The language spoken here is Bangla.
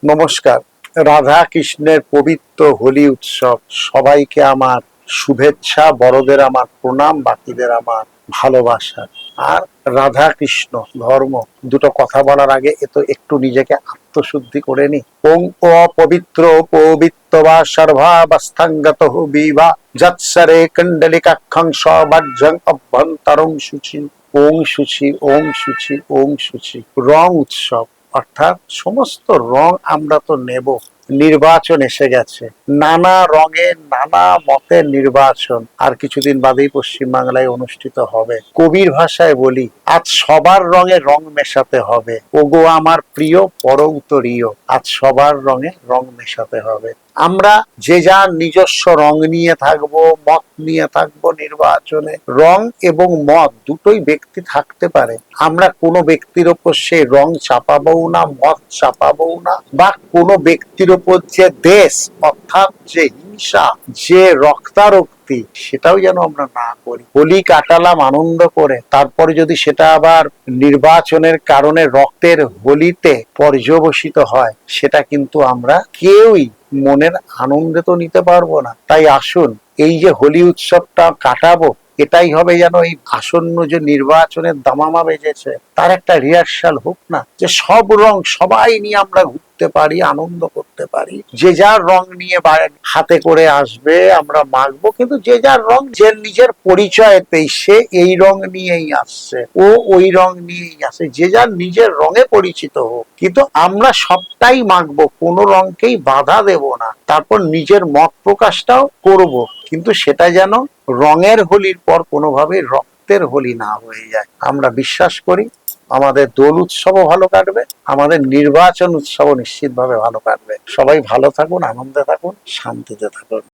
নমস্কার। রাধা কৃষ্ণের পবিত্র হোলি উৎসব, সবাইকে আমার শুভেচ্ছা, বড়দের আমার প্রণাম, বাকিদের আমার ভালোবাসা। আর রাধা কৃষ্ণ ধর্ম দুটো কথা বলার আগে একটু নিজেকে আত্মশুদ্ধি করে নি। ওং অপবিত্র পবিত্র বা সর্বাবস্থাঙ্গত বিবা যৎসরে কুণ্ডলিকাক্ষং সবাজ্যং অভ্যন্তরং শুচি। ওং শুচি, ওং শুচি, ওং শুচি। রং উৎসব, অর্থাৎ সমস্ত রং আমরা তো নেব। নির্বাচন এসে গেছে, নানা রঙের নানা মতের নির্বাচন আর কিছুদিন বাদেই পশ্চিমবাংলায় অনুষ্ঠিত হবে। কবির ভাষায় বলি, আজ সবার রঙে রং মেশাতে হবে। ওগো আমার প্রিয় পরউতরীয়, আজ সবার রঙে রং মেশাতে হবে। আমরা যে যার নিজস্ব রং নিয়ে থাকবো, মত নিয়ে থাকবো। নির্বাচনে রং এবং মত দুটোই ব্যক্তি থাকতে পারে। আমরা কোনো ব্যক্তির ওপর সেই রং চাপাবো না, মত চাপাবো না, বা কোনো ব্যক্তির ওপর যে দেশ অর্থাৎ যে হিংসা, যে রক্তারক্তি, সেটাও যেন আমরা না করি। হোলি কাটালাম আনন্দ করে, তারপরে যদি সেটা আবার নির্বাচনের কারণে রক্তের হোলিতে পর্যবসিত হয়, সেটা কিন্তু আমরা কেউই মনের আনন্দে তো নিতে পারবো না। তাই আসুন, এই যে হোলি উৎসবটা কাটাবো, এটাই হবে যেন এই আসন্ন যে নির্বাচনের দামামা বেজেছে তার একটা রিহার্সাল হোক না, যে সব রং সবাই নিয়ে আমরা ঘুরতে পারি, আনন্দ করতে পারি। যে যার রং নিয়ে হাতে করে আসবে, আমরা মাখবো, কিন্তু যে যার রং যে নিজের পরিচয়তেই সে এই রং নিয়েই আসছে, ও ওই রং নিয়েই আসে, যে যার নিজের রঙে পরিচিত হোক, কিন্তু আমরা সবটাই মাখবো, কোনো রংকেই বাধা দেব না। তারপর নিজের মত প্রকাশটাও করব, কিন্তু সেটা যেন রঙের হোলির পর কোনোভাবে রক্তের হোলি না হয়ে যায়। আমরা বিশ্বাস করি আমাদের দোল উৎসবও ভালো কাটবে, আমাদের নির্বাচন উৎসবও নিশ্চিতভাবে ভালো কাটবে। সবাই ভালো থাকুন, আনন্দে থাকুন, শান্তিতে থাকুন।